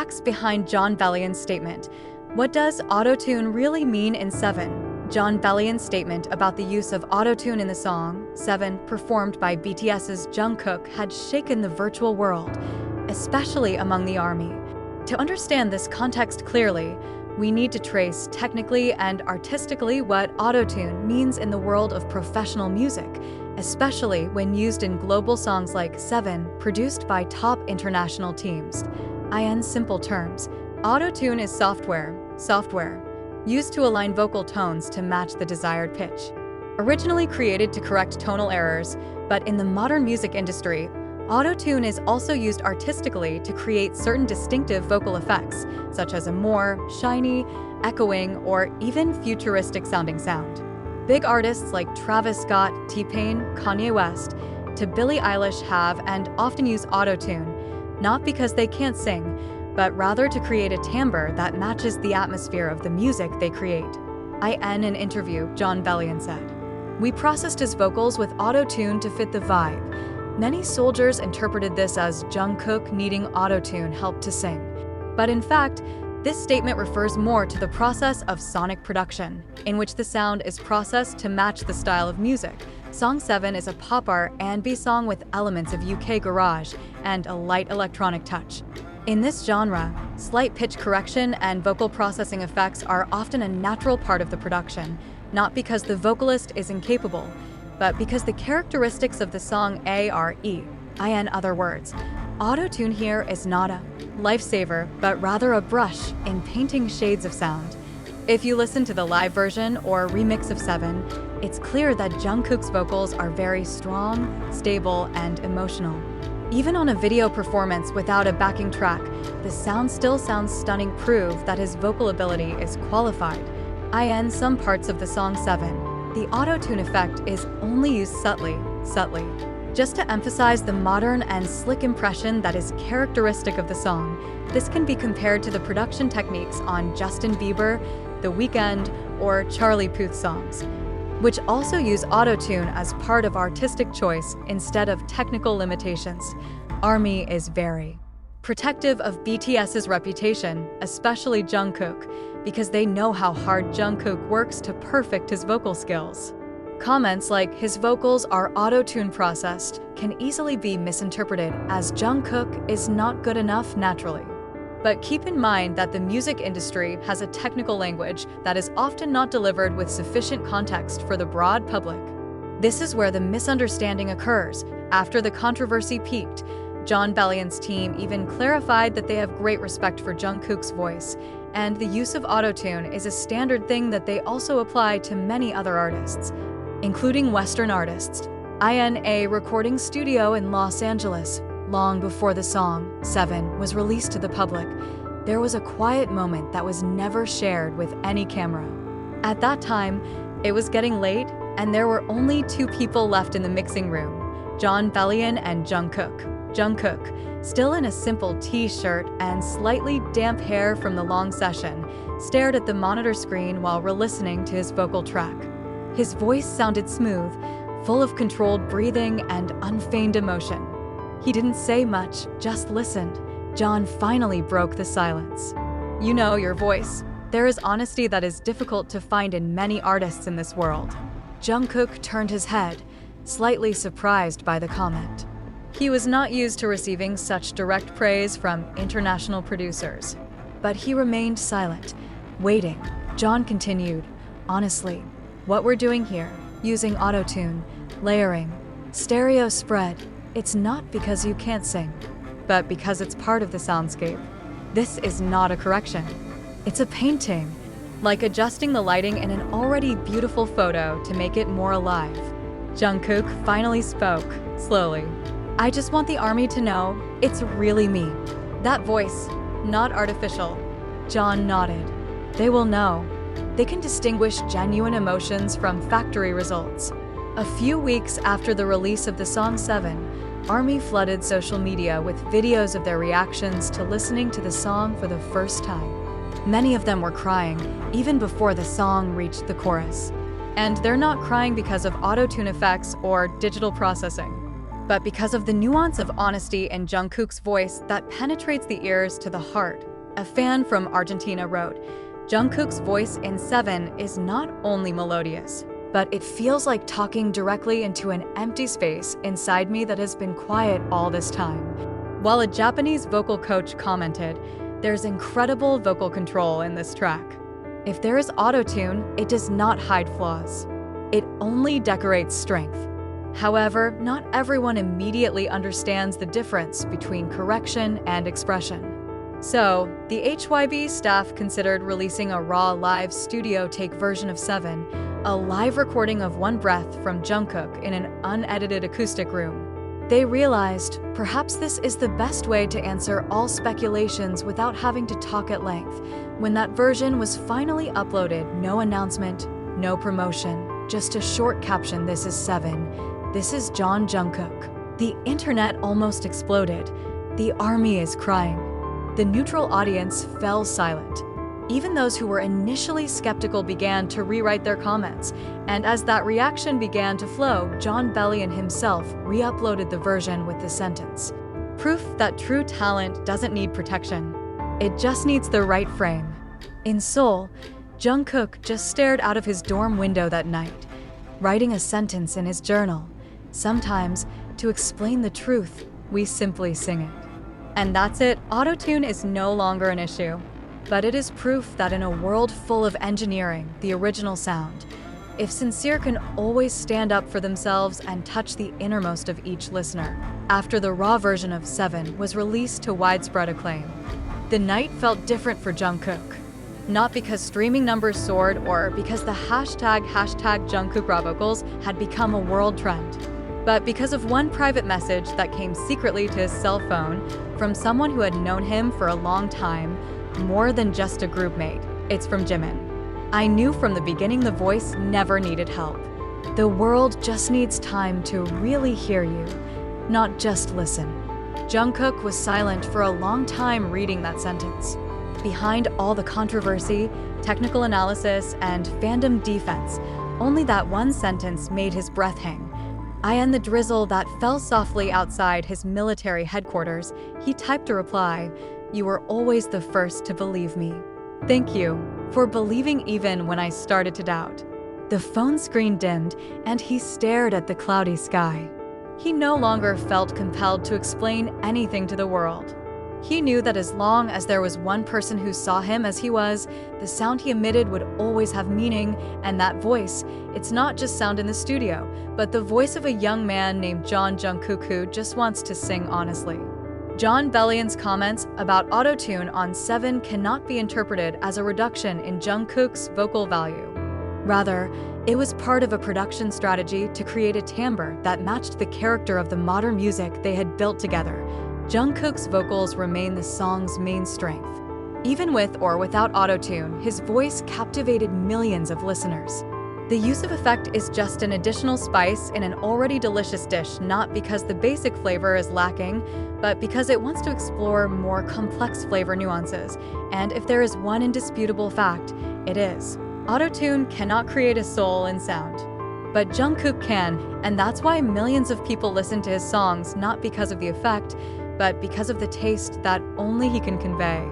facts behind Jon Bellion's statement. What does Autotune really mean in Seven? Jon Bellion's statement about the use of Autotune in the song Seven, performed by BTS's Jungkook, had shaken the virtual world, especially among the ARMY. To understand this context clearly, we need to trace technically and artistically what Autotune means in the world of professional music, especially when used in global songs like Seven, produced by top international teams. In simple terms, Autotune is software used to align vocal tones to match the desired pitch. Originally created to correct tonal errors, but in the modern music industry, Autotune is also used artistically to create certain distinctive vocal effects, such as a more shiny, echoing, or even futuristic-sounding sound. Big artists like Travis Scott, T-Pain, Kanye West, to Billie Eilish have and often use Autotune, not because they can't sing, but rather to create a timbre that matches the atmosphere of the music they create. In an interview, Jon Bellion said, "We processed his vocals with Autotune to fit the vibe. Many soldiers interpreted this as Jungkook needing Autotune help to sing. But in fact, this statement refers more to the process of sonic production, in which the sound is processed to match the style of music. Song 7 is a pop R&B song with elements of UK garage and a light electronic touch. In this genre, slight pitch correction and vocal processing effects are often a natural part of the production, not because the vocalist is incapable, but because the characteristics of the song are. In other words, Autotune here is not a lifesaver, but rather a brush in painting shades of sound. If you listen to the live version or remix of Seven, it's clear that Jungkook's vocals are very strong, stable, and emotional. Even on a video performance without a backing track, the sound still sounds stunning, proof that his vocal ability is qualified. In some parts of the song Seven, the Autotune effect is only used subtly, just to emphasize the modern and slick impression that is characteristic of the song. This can be compared to the production techniques on Justin Bieber, The Weeknd, or Charlie Puth songs, which also use Autotune as part of artistic choice instead of technical limitations. ARMY is very protective of BTS's reputation, especially Jungkook, because they know how hard Jungkook works to perfect his vocal skills. Comments like his vocals are Autotune processed can easily be misinterpreted as Jungkook is not good enough naturally. But keep in mind that the music industry has a technical language that is often not delivered with sufficient context for the broad public. This is where the misunderstanding occurs. After the controversy peaked, Jon Bellion's team even clarified that they have great respect for Jungkook's voice, and the use of Autotune is a standard thing that they also apply to many other artists, including Western artists. In a recording studio in Los Angeles, long before the song Seven was released to the public, there was a quiet moment that was never shared with any camera. At that time, it was getting late, and there were only two people left in the mixing room, Jon Bellion and Jungkook. Jungkook, still in a simple t-shirt and slightly damp hair from the long session, stared at the monitor screen while re-listening to his vocal track. His voice sounded smooth, full of controlled breathing and unfeigned emotion. He didn't say much, just listened. Jon finally broke the silence. "You know your voice. There is honesty that is difficult to find in many artists in this world." Jungkook turned his head, slightly surprised by the comment. He was not used to receiving such direct praise from international producers. But he remained silent, waiting. Jon continued, "Honestly, what we're doing here, using Autotune, layering, stereo spread, it's not because you can't sing, but because it's part of the soundscape. This is not a correction. It's a painting, like adjusting the lighting in an already beautiful photo to make it more alive." Jungkook finally spoke, slowly. "I just want the ARMY to know it's really me. That voice, not artificial." Jon nodded. "They will know. They can distinguish genuine emotions from factory results." A few weeks after the release of the song Seven, ARMY flooded social media with videos of their reactions to listening to the song for the first time. Many of them were crying, even before the song reached the chorus. And they're not crying because of Autotune effects or digital processing, but because of the nuance of honesty in Jungkook's voice that penetrates the ears to the heart. A fan from Argentina wrote, "Jungkook's voice in Seven is not only melodious, but it feels like talking directly into an empty space inside me that has been quiet all this time." While a Japanese vocal coach commented, "There's incredible vocal control in this track. If there is autotune, it does not hide flaws. It only decorates strength." However, not everyone immediately understands the difference between correction and expression. So, the HYB staff considered releasing a raw live studio take version of Seven, a live recording of one breath from Jungkook in an unedited acoustic room. They realized perhaps this is the best way to answer all speculations without having to talk at length. When that version was finally uploaded, no announcement, no promotion, just a short caption, "This is Seven. This is Jon Jungkook." The internet almost exploded. The army is crying. The neutral audience fell silent. Even those who were initially skeptical began to rewrite their comments, and as that reaction began to flow, Jon Bellion himself re-uploaded the version with the sentence, "Proof that true talent doesn't need protection. It just needs the right frame." In Seoul, Jungkook just stared out of his dorm window that night, writing a sentence in his journal. "Sometimes, to explain the truth, we simply sing it." And that's it. Autotune is no longer an issue. But it is proof that in a world full of engineering, the original sound, if sincere can always stand up for themselves and touch the innermost of each listener. After the raw version of Seven was released to widespread acclaim, the night felt different for Jungkook. Not because streaming numbers soared or because the hashtag Jungkook raw vocals had become a world trend, but because of one private message that came secretly to his cell phone from someone who had known him for a long time, more than just a group mate. It's from Jimin. "I knew from the beginning the voice never needed help. The world just needs time to really hear you, not just listen." Jungkook was silent for a long time reading that sentence. Behind all the controversy, technical analysis, and fandom defense, only that one sentence made his breath hang. In the drizzle that fell softly outside his military headquarters, he typed a reply, "You were always the first to believe me. Thank you for believing even when I started to doubt." The phone screen dimmed, and he stared at the cloudy sky. He no longer felt compelled to explain anything to the world. He knew that as long as there was one person who saw him as he was, the sound he emitted would always have meaning, and that voice, it's not just sound in the studio, but the voice of a young man named Jon Jungkook who just wants to sing honestly. Jon Bellion's comments about autotune on Seven cannot be interpreted as a reduction in Jungkook's vocal value. Rather, it was part of a production strategy to create a timbre that matched the character of the modern music they had built together. Jungkook's vocals remain the song's main strength. Even with or without autotune, his voice captivated millions of listeners. The use of effect is just an additional spice in an already delicious dish, not because the basic flavor is lacking, but because it wants to explore more complex flavor nuances. And if there is one indisputable fact, it is, autotune cannot create a soul in sound. But Jungkook can, and that's why millions of people listen to his songs, not because of the effect, but because of the taste that only he can convey.